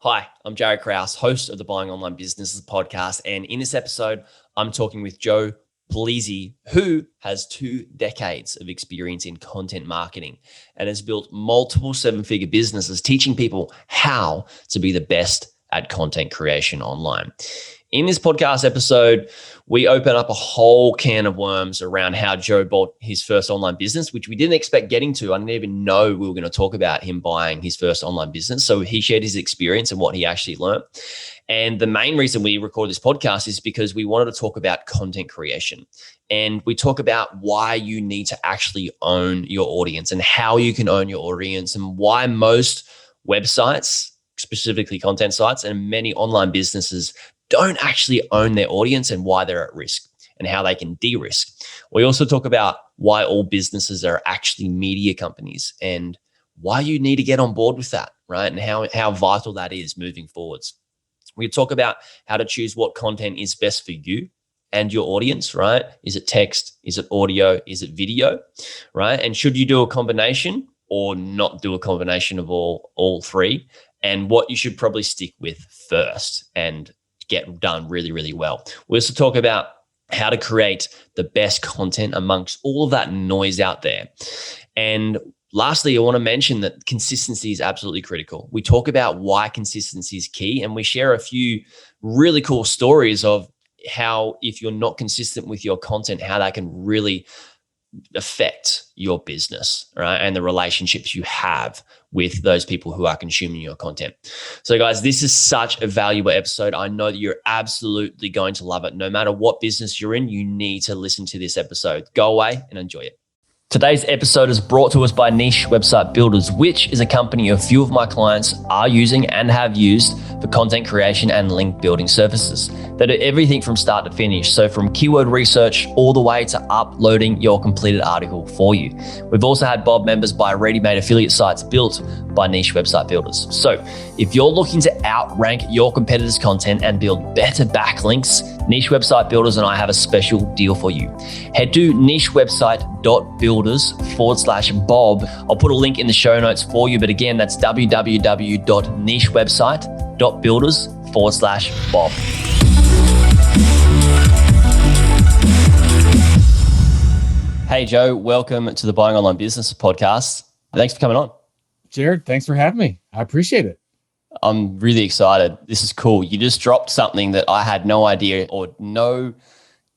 Hi, I'm Jared Krause, host of the Buying Online Businesses podcast. And in this episode, I'm talking with Joe Pulizzi, who has 2 decades of experience in content marketing and has built multiple 7-figure businesses, teaching people how to be the best at content creation online. In this podcast episode, we open up a whole can of worms around how Joe bought his first online business, which we didn't expect getting to. I didn't even know we were going to talk about him buying his first online business. So he shared his experience and what he actually learned. And the main reason we record this podcast is because we wanted to talk about content creation. And we talk about why you need to actually own your audience and how you can own your audience and why most websites, specifically content sites, and many online businesses don't actually own their audience and why they're at risk and how they can de-risk. We also talk about why all businesses are actually media companies and why you need to get on board with that, right? And how vital that is moving forwards. We talk about how to choose what content is best for you and your audience, right? Is it text? Is it audio? Is it video, right? And should you do a combination or not do a combination of all three? And what you should probably stick with first and get done really, really well. We also talk about how to create the best content amongst all of that noise out there. And lastly, I want to mention that consistency is absolutely critical. We talk about why consistency is key, and we share a few really cool stories of how if you're not consistent with your content, how that can really affect your business, right? And the relationships you have with those people who are consuming your content. So guys, this is such a valuable episode. I know that you're absolutely going to love it. No matter what business you're in, you need to listen to this episode. Go away and enjoy it. Today's episode is brought to us by Niche Website Builders, which is a company a few of my clients are using and have used for content creation and link building services. They do everything from start to finish. So from keyword research all the way to uploading your completed article for you. We've also had Bob members buy ready-made affiliate sites built by Niche Website Builders. So if you're looking to outrank your competitors' content and build better backlinks, Niche Website Builders and I have a special deal for you. Head to nichewebsite.builders/Bob. I'll put a link in the show notes for you, but again, that's www.nichewebsite.builders/Bob. Hey, Joe, welcome to the Buying Online Business podcast. Thanks for coming on. Jared, thanks for having me. I appreciate it. I'm really excited. This is cool. You just dropped something that I had no idea or no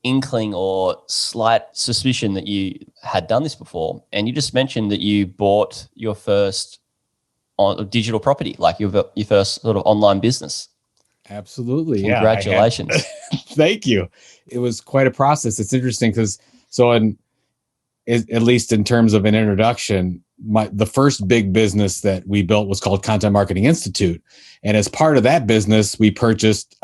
inkling or slight suspicion that you had done this before. And you just mentioned that you bought your first digital property, like your first sort of online business. Absolutely. Congratulations. Yeah, thank you. It was quite a process. It's interesting because at least in terms of an introduction, the first big business that we built was called Content Marketing Institute. And as part of that business, I purchased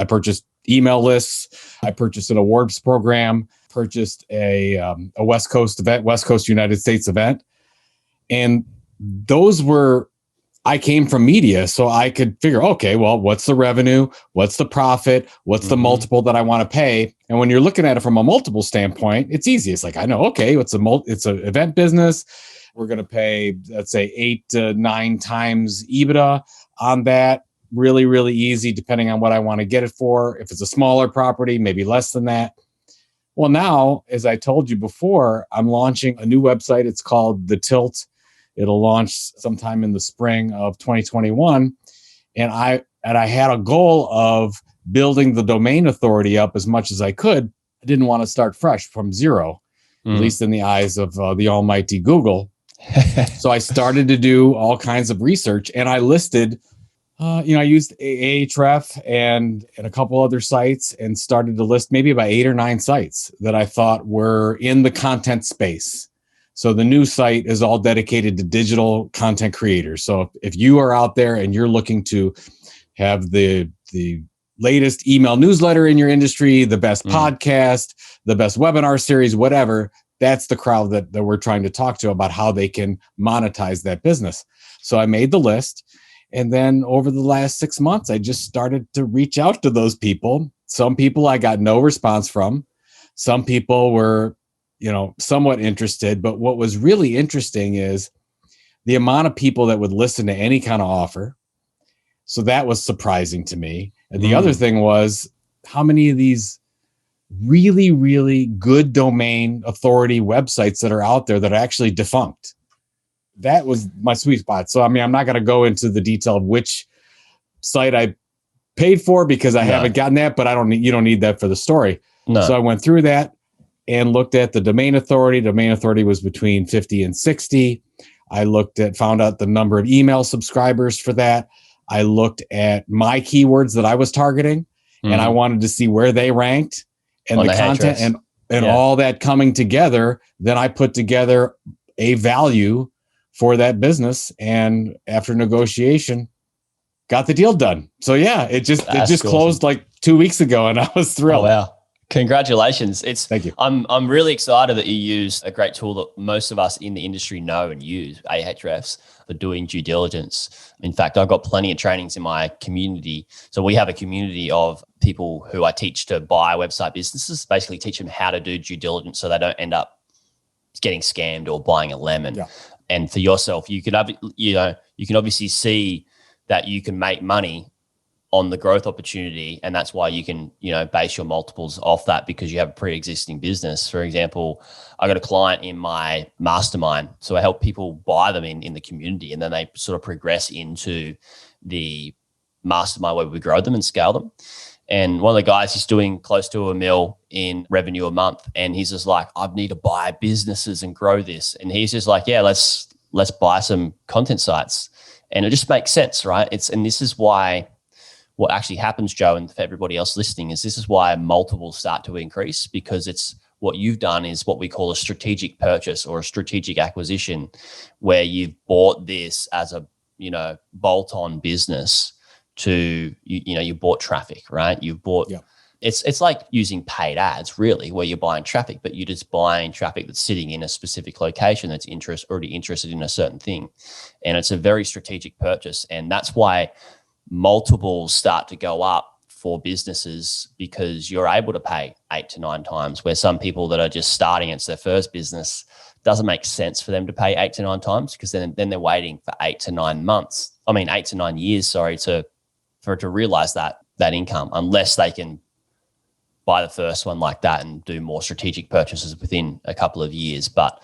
email lists. I purchased an awards program, purchased a West Coast event, West Coast United States event. And I came from media, so I could figure, okay, well, what's the revenue? What's the profit? What's the multiple that I want to pay? And when you're looking at it from a multiple standpoint, it's easy. It's like, I know, okay, it's an event business. We're going to pay, let's say 8 to 9 times EBITDA on that. Really, really easy, depending on what I want to get it for. If it's a smaller property, maybe less than that. Well, now, as I told you before, I'm launching a new website. It's called The Tilt. It'll launch sometime in the spring of 2021. And I had a goal of building the domain authority up as much as I could. I didn't want to start fresh from zero, at least in the eyes of the almighty Google. So I started to do all kinds of research, and I listed, I used Ahrefs and a couple other sites, and started to list maybe about 8 or 9 sites that I thought were in the content space. So the new site is all dedicated to digital content creators. So if you are out there and you're looking to have the latest email newsletter in your industry, the best podcast, the best webinar series, whatever, that's the crowd that we're trying to talk to about how they can monetize that business. So I made the list. And then over the last 6 months, I just started to reach out to those people. Some people I got no response from. Some people were, somewhat interested. But what was really interesting is the amount of people that would listen to any kind of offer. So that was surprising to me. And the other thing was how many of these really, really good domain authority websites that are out there that are actually defunct. That was my sweet spot. So, I mean, I'm not going to go into the detail of which site I paid for because I haven't gotten that, but you don't need that for the story. No. So I went through that and looked at the domain authority. Domain authority was between 50 and 60. I found out the number of email subscribers for that. I looked at my keywords that I was targeting, and I wanted to see where they ranked and the content and all that coming together. Then I put together a value for that business, and after negotiation, got the deal done. So yeah, it just closed like 2 weeks ago, and I was thrilled. Oh, wow. Congratulations. Thank you. I'm really excited that you use a great tool that most of us in the industry know and use, Ahrefs, for doing due diligence. In fact, I've got plenty of trainings in my community. So we have a community of people who I teach to buy website businesses, basically teach them how to do due diligence so they don't end up getting scammed or buying a lemon. Yeah. And for yourself, you can obviously see that you can make money on the growth opportunity. And that's why you can, base your multiples off that because you have a pre-existing business. For example, I got a client in my mastermind. So I help people buy them in the community, and then they sort of progress into the mastermind where we grow them and scale them. And one of the guys, he's doing close to $1 million in revenue a month. And he's just like, I need to buy businesses and grow this. And he's just like, yeah, let's buy some content sites. And it just makes sense, right? And this is why what actually happens, Joe, and for everybody else listening, is this is why multiples start to increase, because it's what you've done is what we call a strategic purchase or a strategic acquisition, where you've bought this as a, bolt-on business to, you bought traffic, right? You've bought, it's like using paid ads really, where you're buying traffic, but you're just buying traffic that's sitting in a specific location that's already interested in a certain thing. And it's a very strategic purchase. And that's why multiples start to go up for businesses, because you're able to pay 8 to 9 times, where some people that are just starting, it's their first business, doesn't make sense for them to pay 8 to 9 times, because then they're waiting for 8 to 9 years, for it to realize that income, unless they can buy the first one like that and do more strategic purchases within a couple of years. But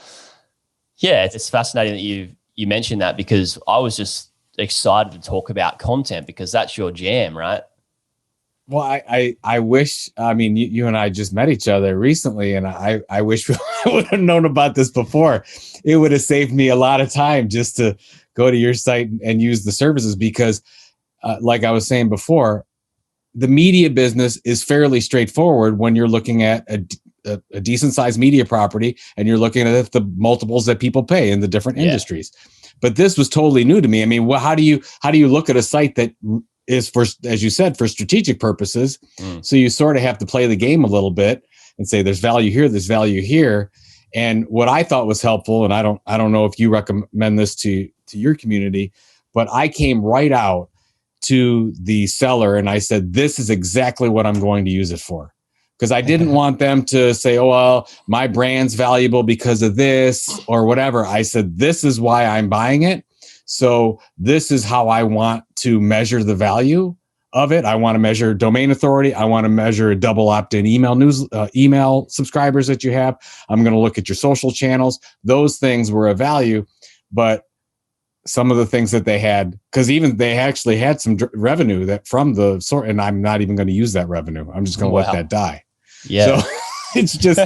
yeah, it's fascinating that you mentioned that, because I was just excited to talk about content because that's your jam, right? Well, I wish, you and I just met each other recently, and I wish I would have known about this before. It would have saved me a lot of time just to go to your site and use the services, because like I was saying before, the media business is fairly straightforward when you're looking at a decent sized media property and you're looking at the multiples that people pay in the different industries. But this was totally new to me. I mean, how do you look at a site that is, for, as you said, for strategic purposes? So you sort of have to play the game a little bit and say there's value here, there's value here. And what I thought was helpful, and I don't know if you recommend this to your community, but I came right out to the seller and I said, this is exactly what I'm going to use it for. Because I didn't want them to say, oh, well, my brand's valuable because of this or whatever. I said, this is why I'm buying it. So this is how I want to measure the value of it. I want to measure domain authority. I want to measure double opt-in email subscribers that you have. I'm going to look at your social channels. Those things were a value, but some of the things that they had, because even they actually had some revenue that from the sort, and I'm not even going to use that revenue. I'm just going to let that die. Yeah. So it's just,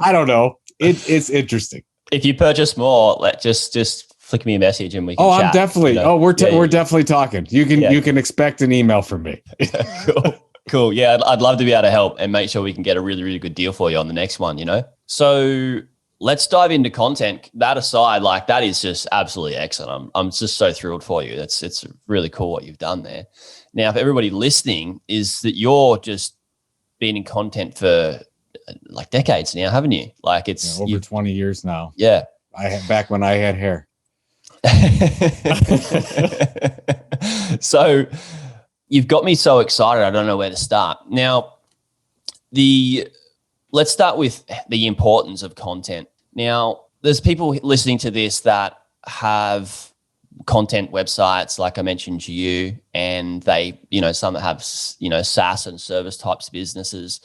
I don't know. It's interesting. If you purchase more, just flick me a message and we can chat. I'm definitely, we're definitely talking. You can expect an email from me. Cool. Yeah. I'd love to be able to help and make sure we can get a really, really good deal for you on the next one, So let's dive into content. That aside, like that is just absolutely excellent. I'm just so thrilled for you. It's really cool what you've done there. Now, for everybody listening, is that you're just been in content for like decades now, haven't you? Like it's over 20 years now. Yeah. Back when I had hair. So you've got me so excited. I don't know where to start. Now, let's start with the importance of content. Now, there's people listening to this that have content websites, like I mentioned to you, and they, some that have, SaaS and service types of businesses.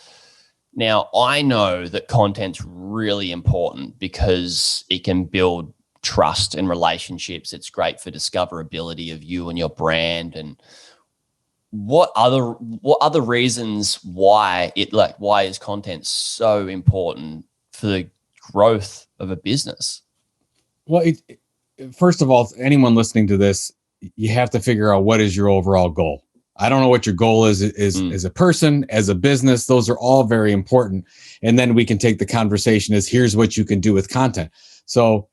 Now, I know that content's really important because it can build trust and relationships. It's great for discoverability of you and your brand. And what other reasons why is content so important for the growth of a business? Well, first of all, anyone listening to this, you have to figure out what is your overall goal. I don't know what your goal is as a person, as a business. Those are all very important. And then we can take the conversation as here's what you can do with content. So,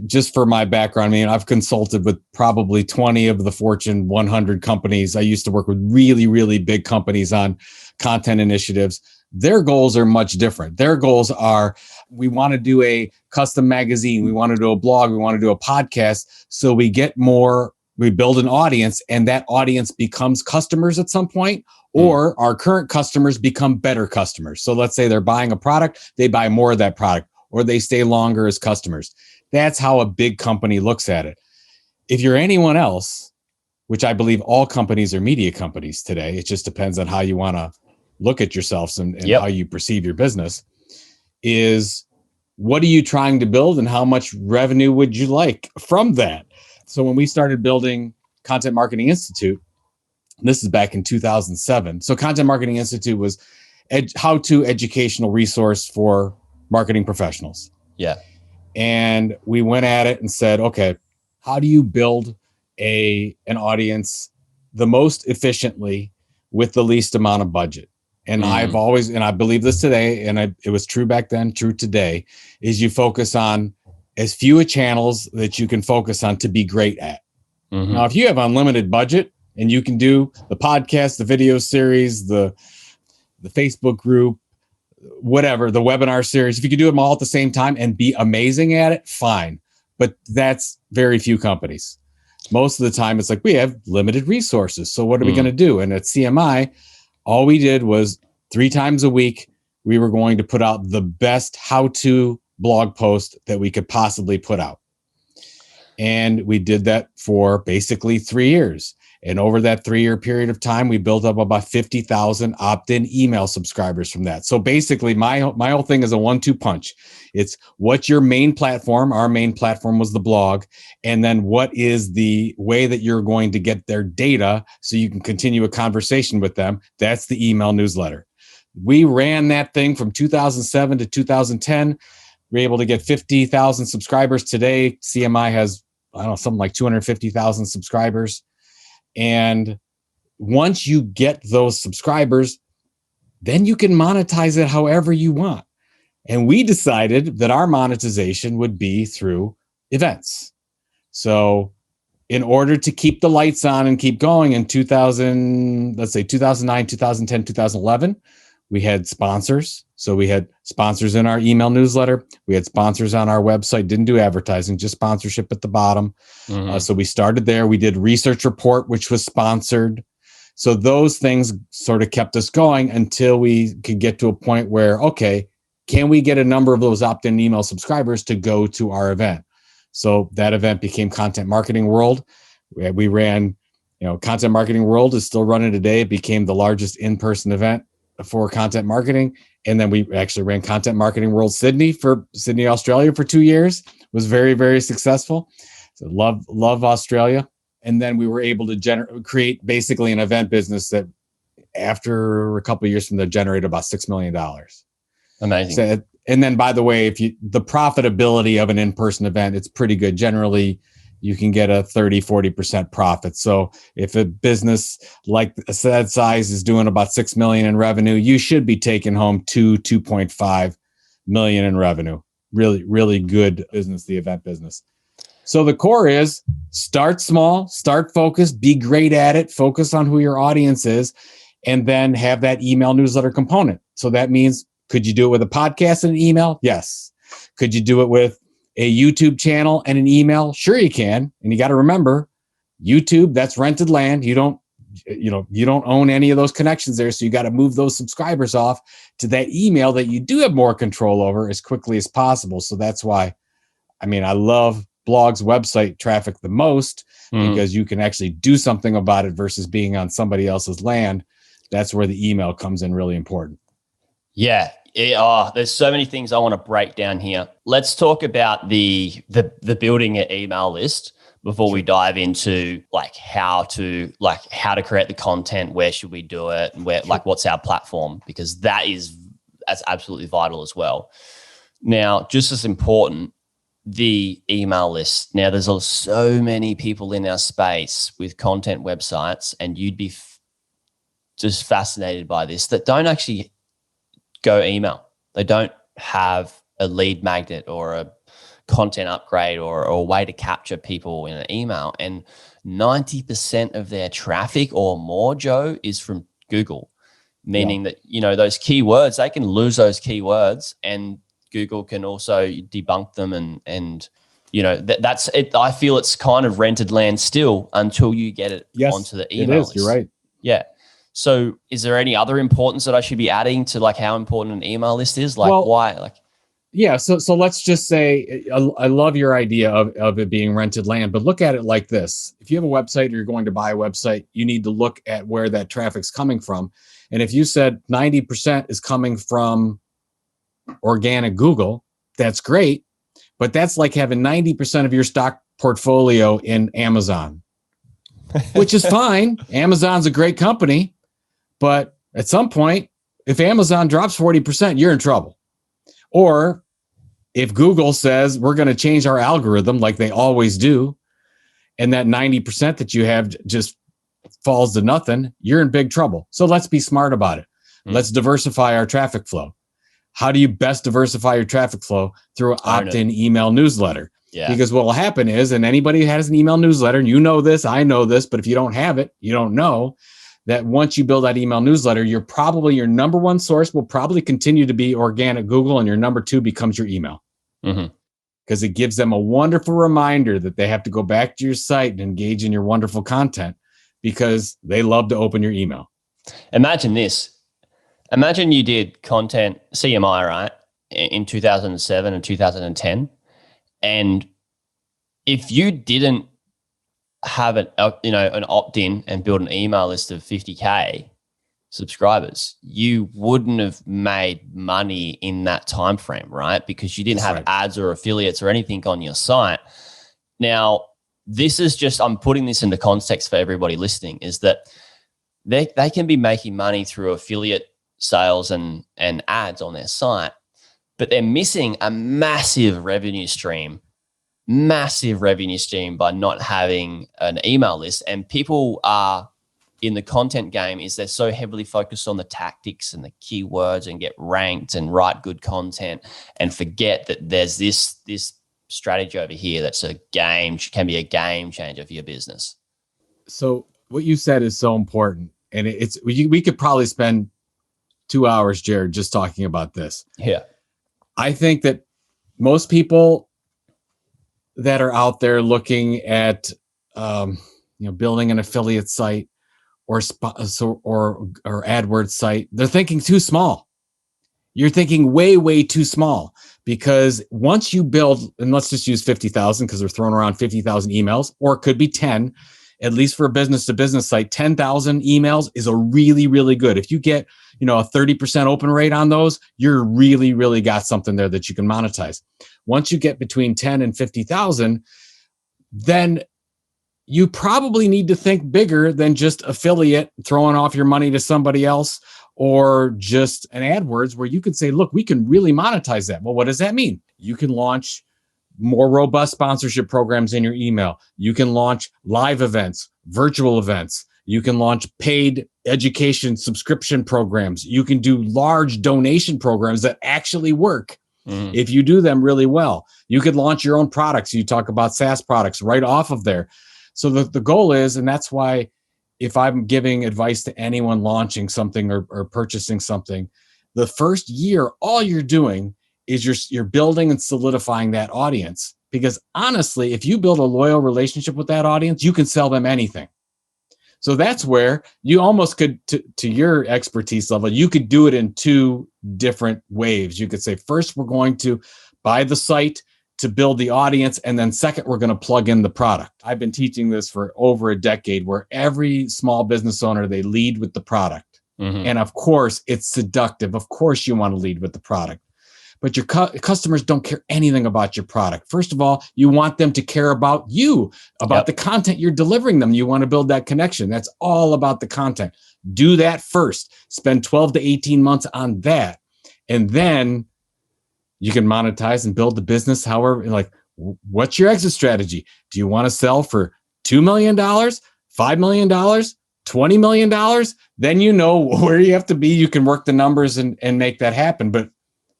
just for my background, I've consulted with probably 20 of the Fortune 100 companies. I used to work with really, really big companies on content initiatives. Their goals are much different. Their goals are, we want to do a custom magazine. We want to do a blog. We want to do a podcast. So we build an audience, and that audience becomes customers at some point, or our current customers become better customers. So let's say they're buying a product, they buy more of that product, or they stay longer as customers. That's how a big company looks at it. If you're anyone else, which I believe all companies are media companies today, it just depends on how you want to look at yourselves and how you perceive your business, is what are you trying to build and how much revenue would you like from that? So when we started building Content Marketing Institute, this is back in 2007. So Content Marketing Institute was how-to educational resource for marketing professionals. Yeah. And we went at it and said, okay, how do you build an audience the most efficiently with the least amount of budget? And I've always, and I believe this today, and it was true back then, true today, is you focus on as few channels that you can focus on to be great at. Now, if you have unlimited budget and you can do the podcast, the video series, the Facebook group, whatever, the webinar series, if you can do them all at the same time and be amazing at it, fine. But that's very few companies. Most of the time, it's like, we have limited resources. So what are we going to do? And at CMI, all we did was 3 times a week, we were going to put out the best how-to blog post that we could possibly put out. And we did that for basically 3 years. And over that 3-year period of time, we built up about 50,000 opt-in email subscribers from that. So basically, my whole thing is a 1-2 punch. It's what's your main platform? Our main platform was the blog. And then what is the way that you're going to get their data so you can continue a conversation with them? That's the email newsletter. We ran that thing from 2007 to 2010. We were able to get 50,000 subscribers. Today, CMI has, something like 250,000 subscribers. And once you get those subscribers, then you can monetize it however you want. And we decided that our monetization would be through events. So in order to keep the lights on and keep going in 2009, 2010, 2011, we had sponsors. So we had sponsors in our email newsletter. We had sponsors on our website, didn't do advertising, just sponsorship at the bottom. So we started there. We did Research Report, which was sponsored. So those things sort of kept us going until we could get to a point where, okay, can we get a number of those opt-in email subscribers to go to our event? So that event became Content Marketing World. We ran, Content Marketing World is still running today. It became the largest in-person event for content marketing. And then we actually ran Content Marketing World Sydney, Australia for 2 years. It was very, very successful. So love Australia. And then we were able to create basically an event business that after a couple of years from there generated about $6 million. Amazing. So, and then, by the way, the profitability of an in-person event, it's pretty good. Generally, you can get a 30-40% profit. So if a business like that size is doing about 6 million in revenue, you should be taking home 2.5 million in revenue. Really, really good business, the event business. So the core is start small, start focused, be great at it, focus on who your audience is, and then have that email newsletter component. So that means, could you do it with a podcast and an email? Yes. Could you do it with a YouTube channel and an email? Sure you can. And you got to remember, YouTube, that's rented land. You don't own any of those connections there. So you got to move those subscribers off to that email that you do have more control over as quickly as possible. So that's why, I love blog's website traffic the most Mhm. because you can actually do something about it versus being on somebody else's land. That's where the email comes in really important. Yeah. There's so many things I want to break down here. Let's talk about the building an email list before we dive into how to create the content, where should we do it, and what's our platform, because that's absolutely vital as well. Now, just as important, the email list. Now, there's so many people in our space with content websites, and you'd be just fascinated by this, that don't actually go email. They don't have a lead magnet or a content upgrade or a way to capture people in an email. And 90% of their traffic or more, Joe, is from Google, meaning that, those keywords, they can lose those keywords, and Google can also debunk them. And that's it. I feel it's kind of rented land still until you get it onto the email list. You're right. Yeah. So is there any other importance that I should be adding to how important an email list is? Why? Yeah. So let's just say, I love your idea of it being rented land, but look at it like this. If you have a website or you're going to buy a website, you need to look at where that traffic's coming from. And if you said 90% is coming from organic Google, that's great. But that's like having 90% of your stock portfolio in Amazon, which is fine. Amazon's a great company. But at some point, if Amazon drops 40%, you're in trouble. Or if Google says we're going to change our algorithm like they always do, and that 90% that you have just falls to nothing, you're in big trouble. So let's be smart about it. Let's diversify our traffic flow. How do you best diversify your traffic flow? Through an opt-in email newsletter. Yeah. Because what will happen is, and anybody who has an email newsletter, and you know this, I know this, but if you don't have it, you don't know that once you build that email newsletter, your number one source will probably continue to be organic Google, and your number two becomes your email. Because it gives them a wonderful reminder that they have to go back to your site and engage in your wonderful content, because they love to open your email. Imagine this. Imagine you did content CMI, right, in 2007 and 2010. And if you didn't have an opt-in and build an email list of 50K subscribers, you wouldn't have made money in that time frame, right? Because you didn't have ads or affiliates or anything on your site. Now, this is just, I'm putting this into context for everybody listening, is that they can be making money through affiliate sales and ads on their site, but they're missing a massive revenue stream by not having an email list. And people are in the content game, is they're so heavily focused on the tactics and the keywords and get ranked and write good content, and forget that there's this strategy over here that's can be a game changer for your business. So what you said is so important, and we could probably spend 2 hours, Jared, just talking about this. Yeah. I think that most people that are out there looking at, building an affiliate site or AdWords site, they're thinking too small. You're thinking way, way too small, because once you build, and let's just use 50,000 because we're throwing around 50,000 emails, or it could be 10, at least for a business to business site, 10,000 emails is a really, really good. If you get, a 30% open rate on those, you're really, really got something there that you can monetize. Once you get between 10 and 50,000, then you probably need to think bigger than just affiliate, throwing off your money to somebody else, or just an AdWords where you could say, look, we can really monetize that. Well, what does that mean? You can launch more robust sponsorship programs in your email. You can launch live events, virtual events. You can launch paid education subscription programs. You can do large donation programs that actually work if you do them really well. You could launch your own products. You talk about SaaS products right off of there. So the goal is, and that's why if I'm giving advice to anyone launching something or purchasing something, the first year, all you're doing is you're building and solidifying that audience. Because honestly, if you build a loyal relationship with that audience, you can sell them anything. So that's where you almost could, to your expertise level, you could do it in two different waves. You could say, first, we're going to buy the site, to build the audience. And then second, we're going to plug in the product. I've been teaching this for over a decade, where every small business owner, they lead with the product. Mm-hmm. And of course, it's seductive. Of course, you want to lead with the product. But your customers don't care anything about your product. First of all, you want them to care about you, about the content you're delivering them. You want to build that connection. That's all about the content. Do that first. Spend 12 to 18 months on that. And then you can monetize and build the business. However, like, what's your exit strategy? Do you want to sell for $2 million, $5 million, $20 million? Then you know where you have to be. You can work the numbers and make that happen. But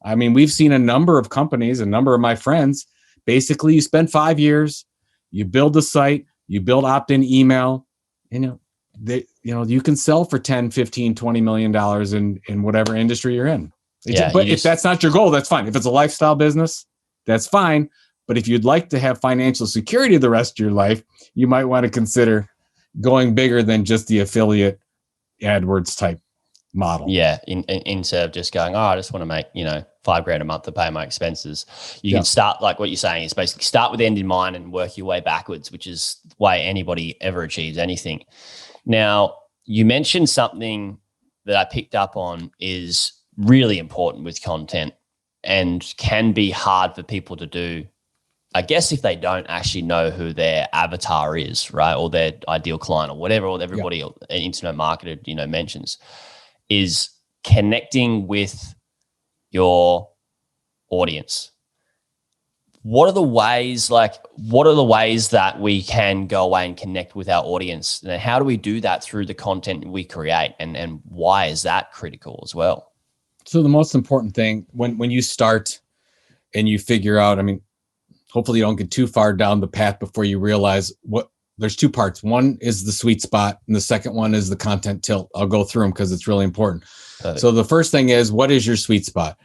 I mean, we've seen a number of companies, a number of my friends, basically you spend 5 years, you build the site, you build opt-in email, and you can sell for 10, 15, $20 million in whatever industry you're in. But if that's not your goal, that's fine. If it's a lifestyle business, that's fine. But if you'd like to have financial security the rest of your life, you might want to consider going bigger than just the affiliate AdWords type model. Yeah. Instead of just going, I just want to make, $5,000 a month to pay my expenses. You can start, like what you're saying is basically start with the end in mind and work your way backwards, which is the way anybody ever achieves anything. Now, you mentioned something that I picked up on is really important with content and can be hard for people to do, I guess, if they don't actually know who their avatar is, right? Or their ideal client or whatever, or everybody, an internet marketer, mentions, is connecting with your audience. What are the ways that we can go away and connect with our audience? And how do we do that through the content we create? And why is that critical as well? So the most important thing when you start and you figure out, I mean, hopefully you don't get too far down the path before you realize there's two parts. One is the sweet spot, and the second one is the content tilt. I'll go through them because it's really important. Perfect. So the first thing is, what is your sweet spot?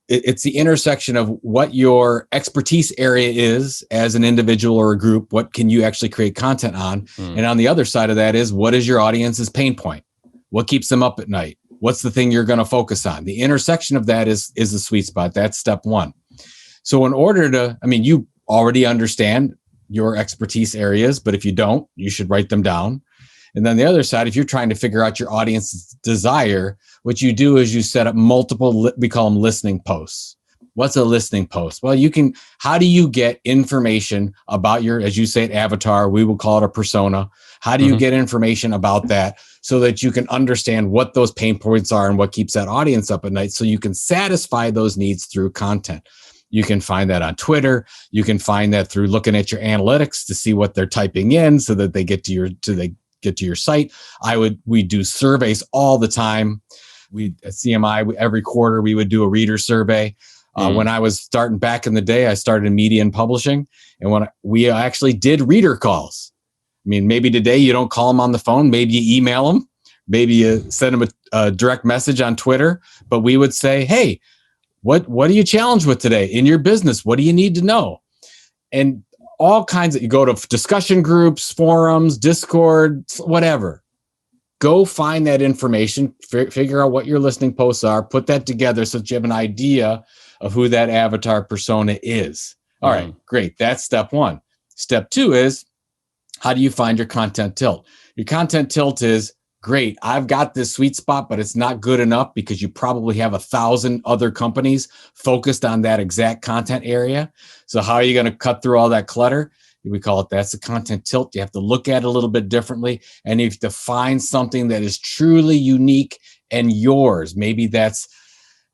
It's the intersection of what your expertise area is as an individual or a group. What can you actually create content on? And on the other side of that is, what is your audience's pain point? What keeps them up at night? What's the thing you're going to focus on? The intersection of that is the sweet spot. That's step one. So in order to, you already understand your expertise areas, but if you don't, you should write them down. And then the other side, if you're trying to figure out your audience's desire, what you do is you set up multiple, we call them listening posts. What's a listening post? Well, how do you get information about your, as you say, an avatar, we will call it a persona. How do you get information about that so that you can understand what those pain points are and what keeps that audience up at night, so you can satisfy those needs through content? You can find that on Twitter. You can find that through looking at your analytics to see what they're typing in so that they get to your site. We do surveys all the time. At CMI, every quarter, we would do a reader survey. When I was starting back in the day, I started in media and publishing. And when we actually did reader calls. Maybe today you don't call them on the phone. Maybe you email them. Maybe you send them a direct message on Twitter. But we would say, hey, what are you challenged with today in your business? What do you need to know? And all kinds of, you go to discussion groups, forums, Discord, whatever. Go find that information, figure out what your listening posts are, put that together so that you have an idea of who that avatar persona is. All right, great. That's step one. Step two is, how do you find your content tilt? Your content tilt is, great, I've got this sweet spot, but it's not good enough because you probably have 1,000 other companies focused on that exact content area. So how are you going to cut through all that clutter? We call it, that's the content tilt. You have to look at it a little bit differently. And you have to find something that is truly unique and yours. Maybe that's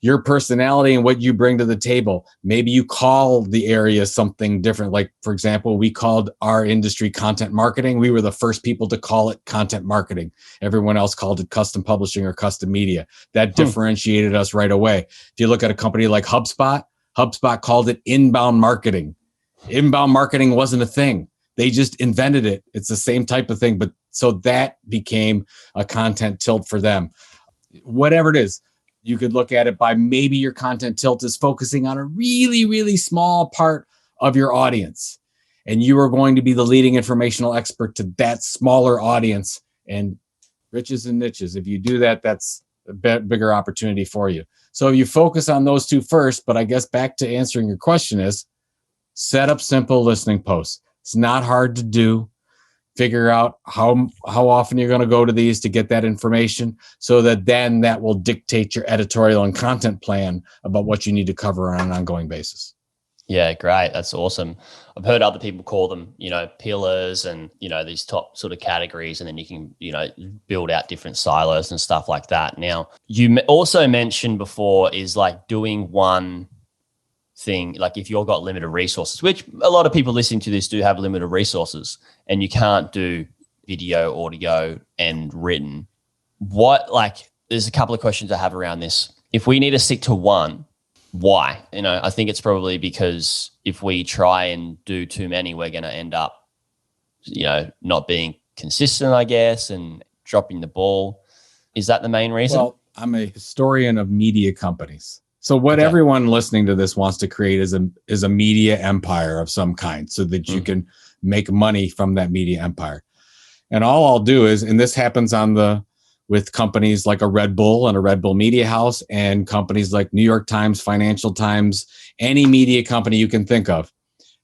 your personality and what you bring to the table. Maybe you call the area something different. Like, for example, we called our industry content marketing. We were the first people to call it content marketing. Everyone else called it custom publishing or custom media. That differentiated us right away. If you look at a company like HubSpot, HubSpot called it inbound marketing. Inbound marketing wasn't a thing. They just invented it. It's the same type of thing. But so that became a content tilt for them. Whatever it is, you could look at it by, maybe your content tilt is focusing on a really, really small part of your audience. And you are going to be the leading informational expert to that smaller audience. And riches and niches, if you do that, that's a bigger opportunity for you. So you focus on those two first. But I guess back to answering your question is, Set up simple listening posts. It's not hard to do. Figure out how often you're going to go to these to get that information, so that then that will dictate your editorial and content plan about what you need to cover on an ongoing basis. Yeah, great. That's awesome. I've heard other people call them, pillars and, these top sort of categories, and then you can, build out different silos and stuff like that. Now, you also mentioned before is like doing one thing, like if you've got limited resources, which a lot of people listening to this do have limited resources, and you can't do video, audio, and written. There's a couple of questions I have around this. If we need to stick to one, why? I think it's probably because if we try and do too many, we're going to end up, not being consistent, I guess, and dropping the ball. Is that the main reason? Well, I'm a historian of media companies. So what everyone listening to this wants to create is a media empire of some kind, so that you can make money from that media empire. And all I'll do is, and this happens with companies like a Red Bull and a Red Bull Media House, and companies like New York Times, Financial Times, any media company you can think of.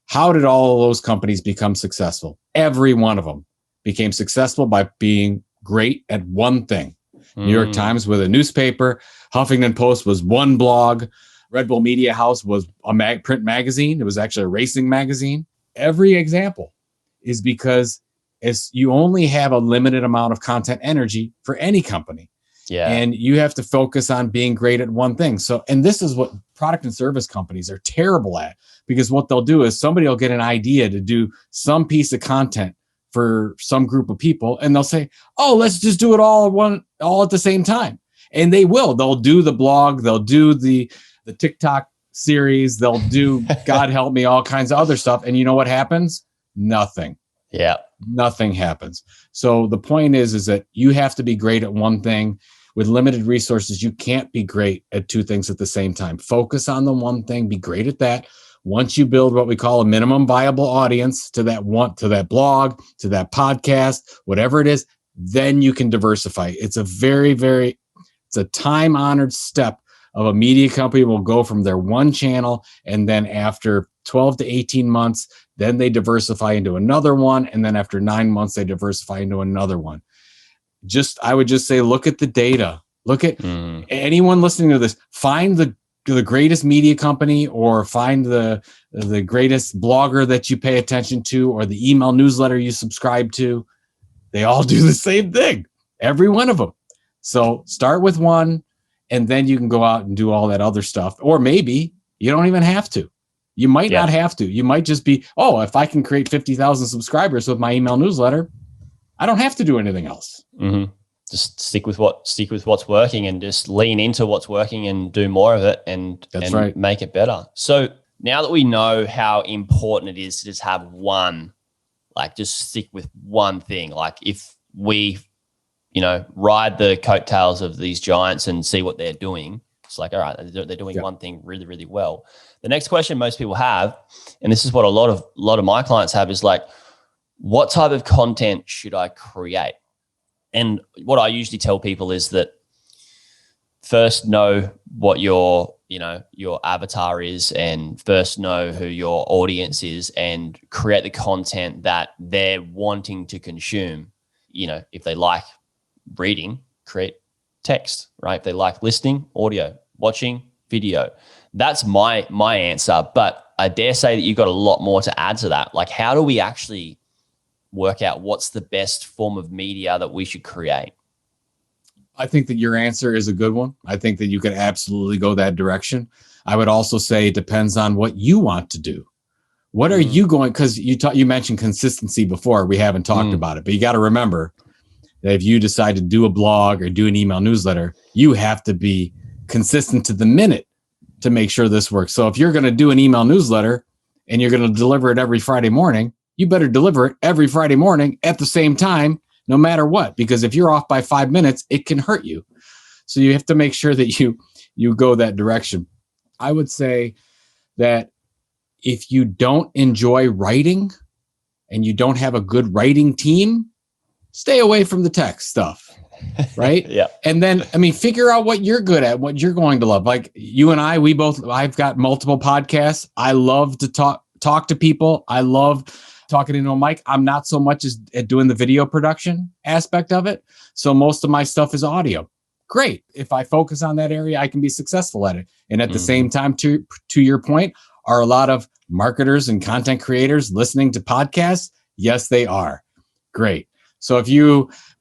How did all of those companies become successful? Every one of them became successful by being great at one thing. New York Times with a newspaper, Huffington Post was one blog, Red Bull Media House was a print magazine. It was actually a racing magazine. Every example is because you only have a limited amount of content energy for any company. Yeah. And you have to focus on being great at one thing. So, and this is what product and service companies are terrible at, because what they'll do is somebody will get an idea to do some piece of content for some group of people, and they'll say, oh, let's just do it all at the same time. And they will. They'll do the blog, they'll do the TikTok series, they'll do, God help me, all kinds of other stuff. And you know what happens? Nothing. Yeah. Nothing happens. So the point is that you have to be great at one thing. With limited resources, you can't be great at two things at the same time. Focus on the one thing, be great at that. Once you build what we call a minimum viable audience to that blog, to that podcast, whatever it is, then you can diversify. It's a it's a time-honored step of a media company will go from their one channel, and then after 12 to 18 months, then they diversify into another one. And then after 9 months, they diversify into another one. I would just say, look at the data. Look at anyone listening to this, find the greatest media company, or find the greatest blogger that you pay attention to, or the email newsletter you subscribe to. They all do the same thing, every one of them. So start with one, and then you can go out and do all that other stuff. Or maybe you don't even have to. You might not have to. You might just be, if I can create 50,000 subscribers with my email newsletter, I don't have to do anything else. Mm-hmm. Just stick with what's working, and just lean into what's working and do more of it, and make it better. So now that we know how important it is to just have one, just stick with one thing. Like if we, ride the coattails of these giants and see what they're doing, it's like, all right, they're doing one thing really, really well. The next question most people have, and this is what a lot of my clients have, is like, what type of content should I create? And what I usually tell people is that first know what your avatar is, and first know who your audience is, and create the content that they're wanting to consume. If they like reading, create text, right? If they like listening, audio, watching, video. That's my answer. But I dare say that you've got a lot more to add to that. Like, how do we actually work out what's the best form of media that we should create? I think that your answer is a good one. I think that you can absolutely go that direction. I would also say it depends on what you want to do. What are you going, because you mentioned consistency before. We haven't talked about it, but you got to remember that if you decide to do a blog or do an email newsletter, you have to be consistent to the minute to make sure this works. So if you're going to do an email newsletter and you're going to deliver it every Friday morning, you better deliver it every Friday morning at the same time, no matter what, because if you're off by 5 minutes, it can hurt you. So you have to make sure that you go that direction. I would say that if you don't enjoy writing and you don't have a good writing team, stay away from the tech stuff, right? Yeah. And then, figure out what you're good at, what you're going to love. Like you and I, I've got multiple podcasts. I love to talk talk to people. I love talking into a mic. I'm not so much as at doing the video production aspect of it. So most of my stuff is audio. Great. If I focus on that area, I can be successful at it. And at the same time, to your point, are a lot of marketers and content creators listening to podcasts? Yes, they are. Great. So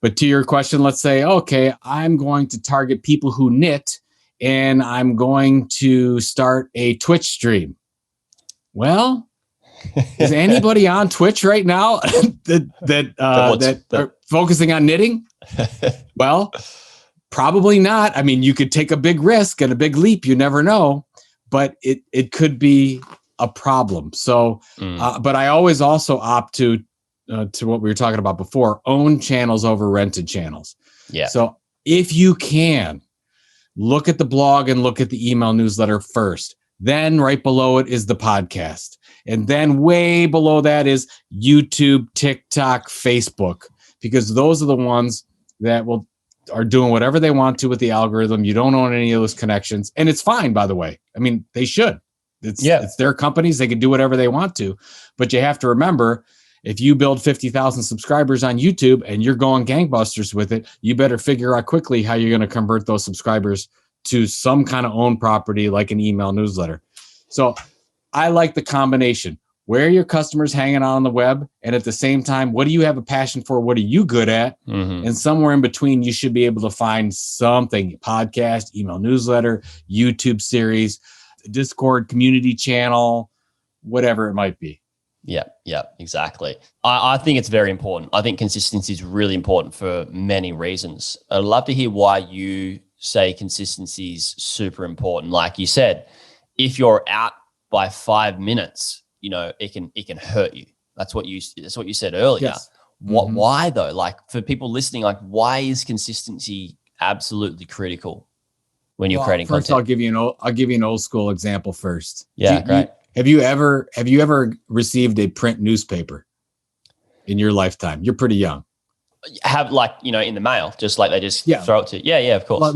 but to your question, let's say, okay, I'm going to target people who knit and I'm going to start a Twitch stream. Well, is anybody on Twitch right now that are focusing on knitting? Well, probably not. I mean, you could take a big risk and a big leap. You never know, but it could be a problem. So, but I always also opt to what we were talking about before, own channels over rented channels. Yeah. So if you can, look at the blog and look at the email newsletter first. Then right below it is the podcast. And then way below that is YouTube, TikTok, Facebook, because those are the ones that are doing whatever they want to with the algorithm. You don't own any of those connections. And it's fine, by the way. I mean, they should. It's their companies. They can do whatever they want to. But you have to remember, if you build 50,000 subscribers on YouTube and you're going gangbusters with it, you better figure out quickly how you're going to convert those subscribers to some kind of own property like an email newsletter. So I like the combination. Where are your customers hanging out on the web? And at the same time, what do you have a passion for? What are you good at? And somewhere in between, you should be able to find something: podcast, email newsletter, YouTube series, Discord community channel, whatever it might be. Yeah, exactly. I think it's very important. I think consistency is really important for many reasons. I'd love to hear why you say consistency is super important. Like you said, if you're out by 5 minutes, it can hurt you. That's what you said earlier. Yes. Why though? Like, for people listening, like, why is consistency absolutely critical when you're creating first, content? I'll give you an old school example first. Yeah, great. Have you ever received a print newspaper in your lifetime? You're pretty young. Have, like, in the mail, just like they just throw it to. Yeah, of course.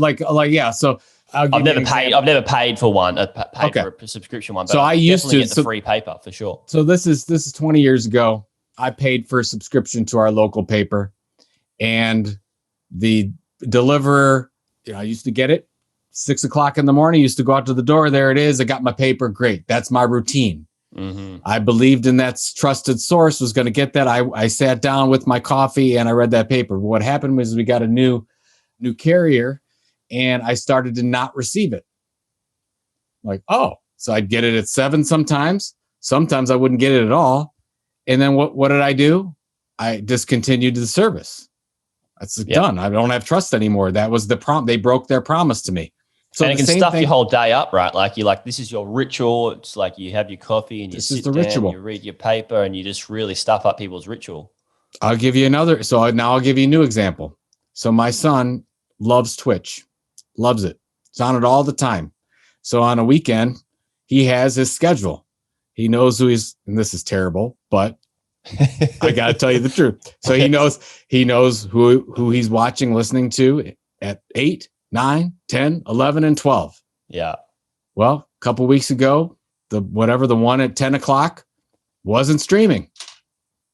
Yeah. So I've never paid for one. For a subscription one. But so I used to get the free paper for sure. So this is 20 years ago. I paid for a subscription to our local paper, and the deliverer, I used to get it 6 o'clock in the morning. Used to go out to the door. There it is. I got my paper. Great. That's my routine. I believed in that trusted source was going to get that. I sat down with my coffee and I read that paper. What happened was we got a new carrier, and I started to not receive it. Like, so I'd get it at 7 sometimes. Sometimes I wouldn't get it at all. And then what did I do? I discontinued the service. That's done. I don't have trust anymore. That was the prompt. They broke their promise to me. So and it can stuff your whole day up, right? Like, this is your ritual. It's like you have your coffee and you sit down, ritual. You read your paper, and you just really stuff up people's ritual. I'll give you another. So now I'll give you a new example. So my son loves Twitch, loves it. He's on it all the time. So on a weekend, he has his schedule. He knows and this is terrible, but I got to tell you the truth. So he knows who he's watching, listening to at 8, 9, 10, 11, and 12. Yeah. Well, a couple weeks ago, the one at 10 o'clock wasn't streaming.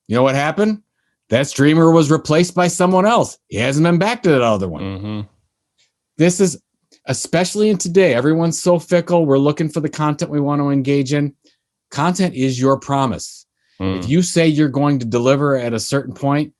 You know what happened? That streamer was replaced by someone else. He hasn't been back to that other one. This is, especially in today, everyone's so fickle. We're looking for the content we want to engage in. Content is your promise. If you say you're going to deliver at a certain point,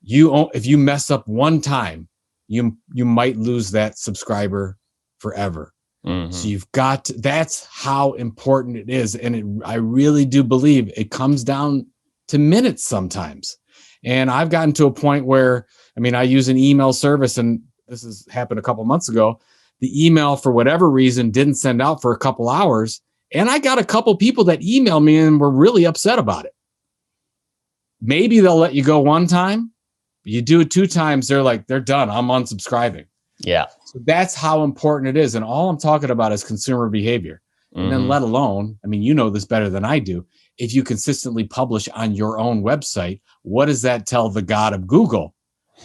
if you mess up one time, you might lose that subscriber forever. So you've got that's how important it is. And I really do believe it comes down to minutes sometimes. And I've gotten to a point where, I use an email service, and this has happened a couple months ago. The email, for whatever reason, didn't send out for a couple hours. And I got a couple people that emailed me and were really upset about it. Maybe they'll let you go one time. You do it 2 times, they're done. I'm unsubscribing. Yeah. So that's how important it is. And all I'm talking about is consumer behavior. And then let alone, you know this better than I do. If you consistently publish on your own website, what does that tell the god of Google?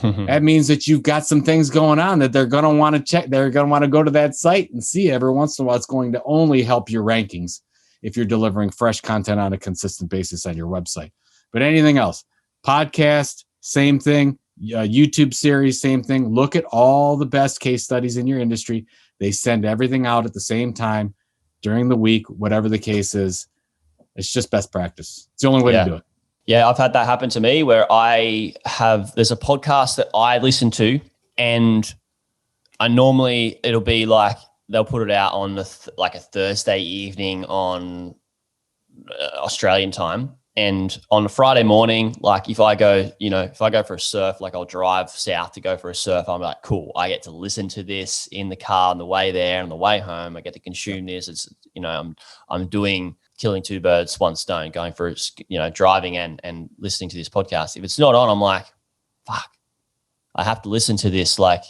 That means that you've got some things going on that they're going to want to check. They're going to want to go to that site and see every once in a while. It's going to only help your rankings. if you're delivering fresh content on a consistent basis on your website. But anything else, podcast, same thing. YouTube series, same thing. Look at all the best case studies in your industry. They send everything out at the same time during the week, whatever the case is. It's just best practice. It's the only way to do it. Yeah, I've had that happen to me where there's a podcast that I listen to, and it'll be like, they'll put it out on like a Thursday evening on Australian time. And on a Friday morning, like if I go for a surf, like I'll drive south to go for a surf, I'm like, cool, I get to listen to this in the car on the way there and the way home. I get to consume this. It's, I'm doing killing two birds, one stone, going for, driving and listening to this podcast. If it's not on, I'm like, fuck, I have to listen to this like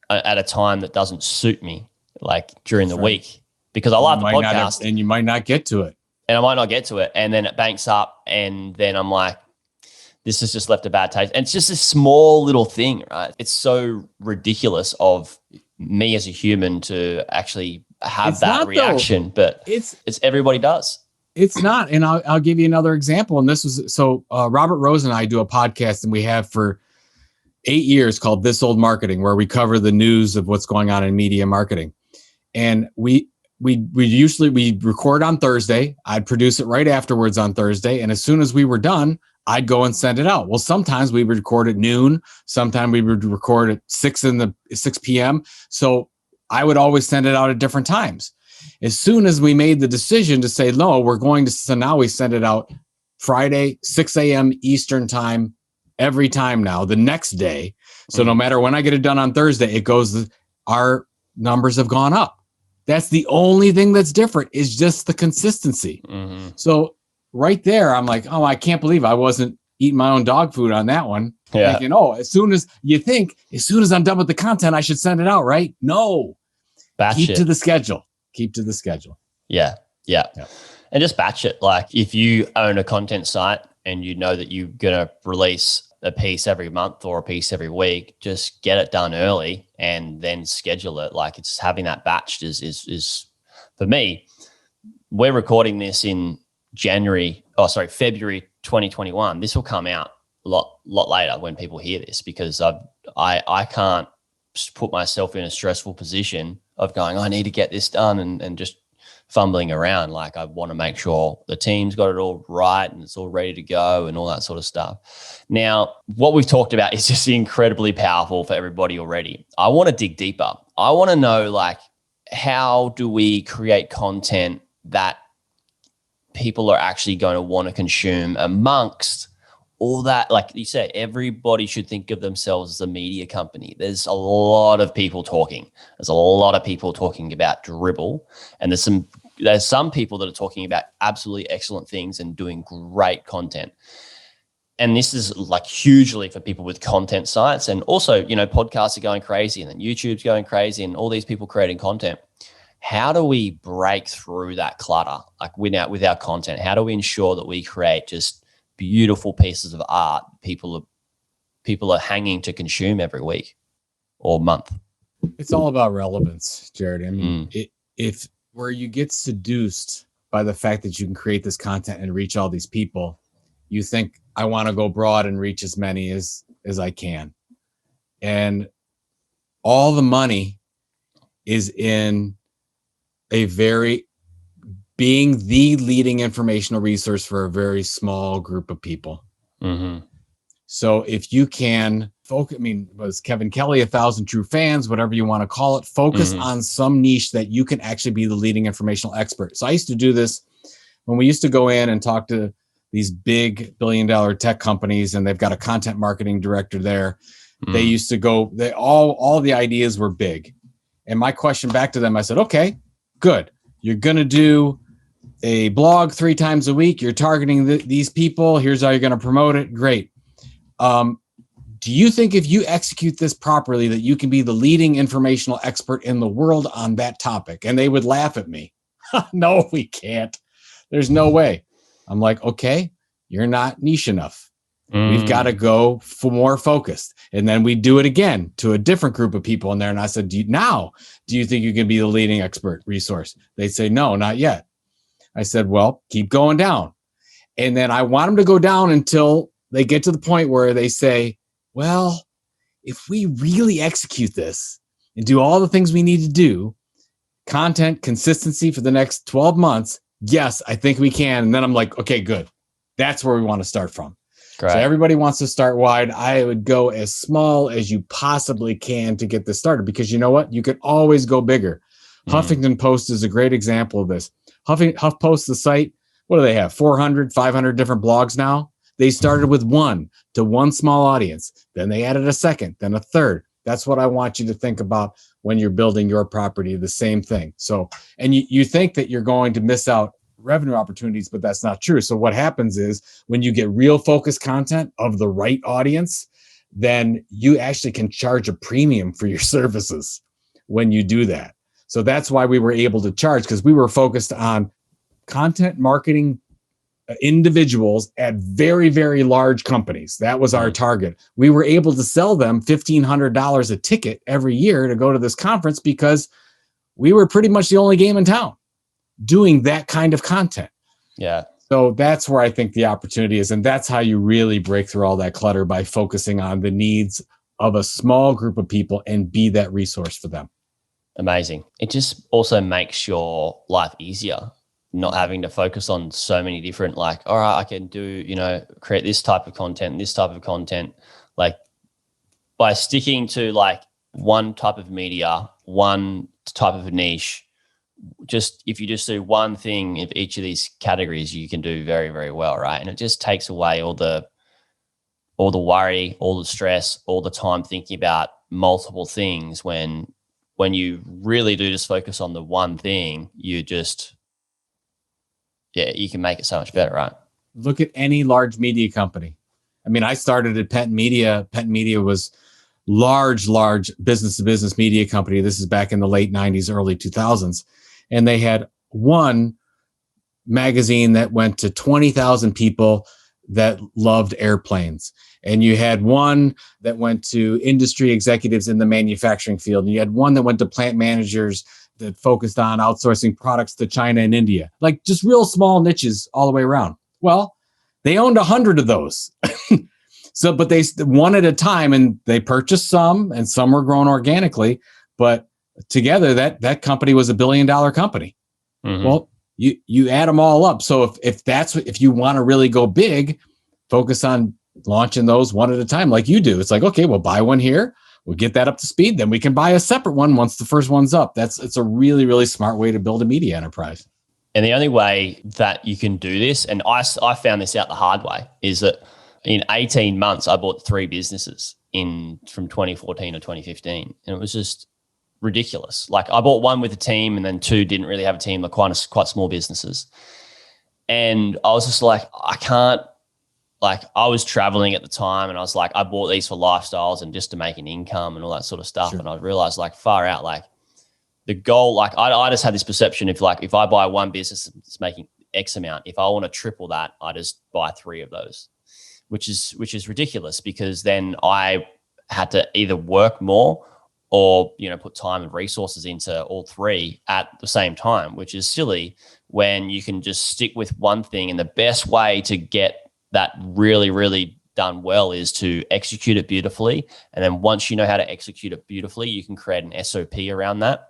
at a time that doesn't suit me, like during the week, because I like the podcast. And you might not get to it. And I might not get to it. And then it banks up. And then I'm like, this has just left a bad taste. And it's just a small little thing, right? It's so ridiculous of me as a human to actually have that reaction, but it's everybody does. It's not. And I'll give you another example. And this was, Robert Rose and I do a podcast, and we have for 8 years, called This Old Marketing, where we cover the news of what's going on in media marketing. And we usually record on Thursday. I'd produce it right afterwards on Thursday. And as soon as we were done, I'd go and send it out. Well, sometimes we would record at noon. Sometimes we would record at 6 p.m. So I would always send it out at different times. As soon as we made the decision to say, no, so now we send it out Friday, 6 a.m. Eastern time, every time now, the next day. So no matter when I get it done on Thursday, our numbers have gone up. That's the only thing that's different, is just the consistency. Mm-hmm. So right there, I'm like, oh, I can't believe I wasn't eating my own dog food on that one. Yeah. Thinking, as soon as I'm done with the content, I should send it out, right? No. Keep to the schedule. Yeah. And just batch it. Like if you own a content site and you know that you're going to release a piece every month or a piece every week, just get it done early and then schedule it. Like it's having that batched is for me. We're recording this in February 2021. This will come out a lot later when people hear this, because I can't put myself in a stressful position of going, I need to get this done and just fumbling around. Like I want to make sure the team's got it all right and it's all ready to go and all that sort of stuff. Now, what we've talked about is just incredibly powerful for everybody already. I want to dig deeper. I want to know, like, how do we create content that people are actually going to want to consume amongst all that? Like you said, everybody should think of themselves as a media company. There's a lot of people talking. There's a lot of people talking about dribble, and there's some people that are talking about absolutely excellent things and doing great content. And this is like hugely for people with content sites, and also, podcasts are going crazy, and then YouTube's going crazy, and all these people creating content. How do we break through that clutter, like with our content? How do we ensure that we create just beautiful pieces of art people are hanging to consume every week or month? It's all about relevance, Jared. I mean, if where you get seduced by the fact that you can create this content and reach all these people, you think, I want to go broad and reach as many as I can. And all the money is in being the leading informational resource for a very small group of people. Mm-hmm. So if you can focus, was Kevin Kelly 1,000 True Fans, whatever you want to call it, focus on some niche that you can actually be the leading informational expert. So I used to do this when we used to go in and talk to these big billion-dollar tech companies, and they've got a content marketing director there. They used to go, all the ideas were big. And my question back to them, I said, okay, good. You're going to do a blog 3 times a week. You're targeting these people. Here's how you're going to promote it. Great. Do you think if you execute this properly that you can be the leading informational expert in the world on that topic? And they would laugh at me. No, we can't. There's no way. I'm like, okay, you're not niche enough. We've got to go for more focused. And then we do it again to a different group of people in there. And I said, do you think you can be the leading expert resource? They'd say, no, not yet. I said, well, keep going down. And then I want them to go down until they get to the point where they say, well, if we really execute this and do all the things we need to do, content consistency for the next 12 months, yes, I think we can. And then I'm like, okay, good. That's where we want to start from. Great. So everybody wants to start wide. I would go as small as you possibly can to get this started, because you know what? You could always go bigger. Huffington Post is a great example of this. HuffPost, the site, what do they have? 400, 500 different blogs now. They started with one small audience. Then they added a second, then a third. That's what I want you to think about when you're building your property, the same thing. So, and you think that you're going to miss out revenue opportunities, but that's not true. So what happens is when you get real focused content of the right audience, then you actually can charge a premium for your services when you do that. So that's why we were able to charge, because we were focused on content marketing individuals at very, very large companies. That was our target. We were able to sell them $1,500 a ticket every year to go to this conference because we were pretty much the only game in town doing that kind of content. Yeah. So that's where I think the opportunity is. And that's how you really break through all that clutter, by focusing on the needs of a small group of people and be that resource for them. Amazing. It just also makes your life easier, not having to focus on so many different, like, all right, I can do, create this type of content, like by sticking to like one type of media, one type of niche. Just if you just do one thing of each of these categories, you can do very, very well, right? And it just takes away all the worry, all the stress, all the time thinking about multiple things. When you really do just focus on the one thing, you just, you can make it so much better, right? Look at any large media company. I mean, I started at Penton Media. Penton Media was large business-to-business media company. This is back in the late 90s, early 2000s. And they had one magazine that went to 20,000 people that loved airplanes. And you had one that went to industry executives in the manufacturing field. And you had one that went to plant managers that focused on outsourcing products to China and India, like just real small niches all the way around. Well, they owned 100 of those. So, but they one at a time, and they purchased some, and some were grown organically, but together that company was $1 billion company. Mm-hmm. Well, you add them all up. So if you want to really go big, focus on launching those one at a time, like you do. It's like, okay, we'll buy one here. We'll get that up to speed. Then we can buy a separate one once the first one's up. It's a really, really smart way to build a media enterprise. And the only way that you can do this, and I found this out the hard way, is that in 18 months, I bought 3 businesses from 2014 to 2015. And it was just ridiculous. Like I bought one with a team, and then 2 didn't really have a team, like quite small businesses. And I was just like, I can't, like I was traveling at the time, and I was like, I bought these for lifestyles and just to make an income and all that sort of stuff. Sure. And I realized like far out, like the goal, like I just had this perception if I buy one business that's making X amount, if I want to triple that, I just buy 3 of those, which is ridiculous, because then I had to either work more or, put time and resources into all 3 at the same time, which is silly when you can just stick with one thing. And the best way to get that really, really done well is to execute it beautifully. And then once you know how to execute it beautifully, you can create an SOP around that,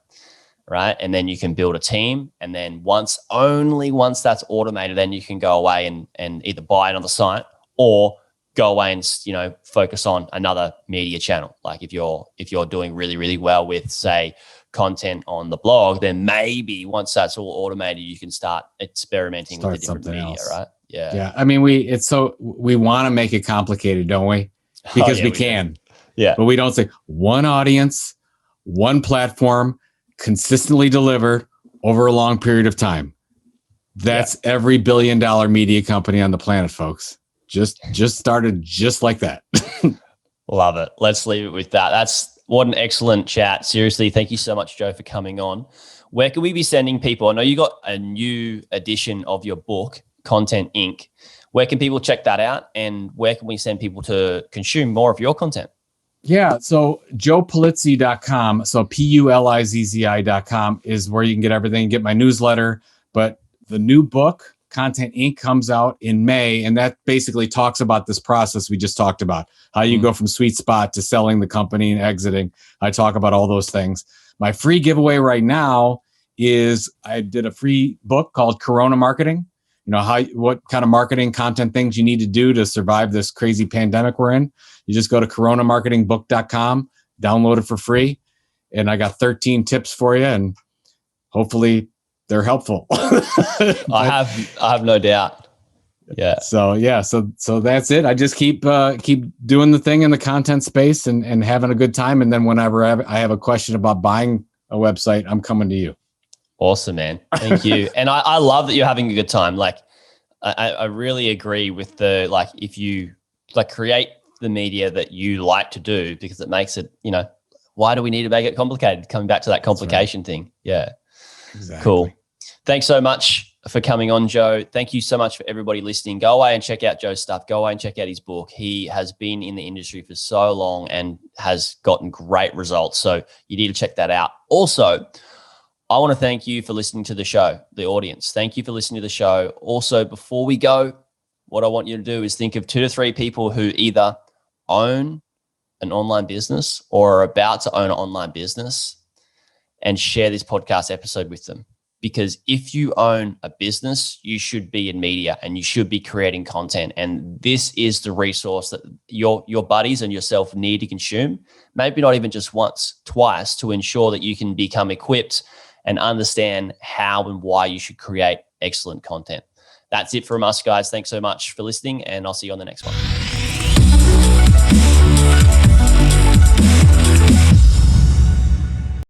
right? And then you can build a team. And then once that's automated, then you can go away and either buy another site or go away and, focus on another media channel. Like if you're doing really, really well with, say, content on the blog, then maybe once that's all automated, you can start experimenting with the different media, else. Right? Yeah. Yeah. I mean, we want to make it complicated, don't we? Because we can. Yeah. But we don't say one audience, one platform, consistently delivered over a long period of time. That's every $1 billion media company on the planet, folks. Just started just like that. Love it. Let's leave it with that. What an excellent chat. Seriously, thank you so much, Joe, for coming on. Where can we be sending people? I know you got a new edition of your book, Content Inc. Where can people check that out? And where can we send people to consume more of your content? Yeah. So joepulizzi.com. So Pulizzi.com is where you can get everything, get my newsletter. But the new book, Content Inc., comes out in May, and that basically talks about this process we just talked about, how you go from sweet spot to selling the company and exiting. I talk about all those things. My free giveaway right now is I did a free book called Corona Marketing. What kind of marketing content things you need to do to survive this crazy pandemic we're in. You just go to coronamarketingbook.com, download it for free. And I got 13 tips for you, and hopefully they're helpful. I have no doubt. Yeah. So that's it. I just keep doing the thing in the content space and having a good time. And then whenever I have a question about buying a website, I'm coming to you. Awesome, man. Thank you. And I love that you're having a good time. Like, I really agree with if you create the media that you like to do, because it makes it, why do we need to make it complicated? Coming back to that complication thing. Yeah. Exactly. Cool. Thanks so much for coming on, Joe. Thank you so much for everybody listening. Go away and check out Joe's stuff. Go away and check out his book. He has been in the industry for so long and has gotten great results. So you need to check that out. Also, I want to thank you for listening to the show, the audience. Thank you for listening to the show. Also, before we go, what I want you to do is think of 2 to 3 people who either own an online business or are about to own an online business, and share this podcast episode with them. Because if you own a business, you should be in media and you should be creating content. And this is the resource that your buddies and yourself need to consume. Maybe not even just once, twice, to ensure that you can become equipped and understand how and why you should create excellent content. That's it from us, guys. Thanks so much for listening, and I'll see you on the next one.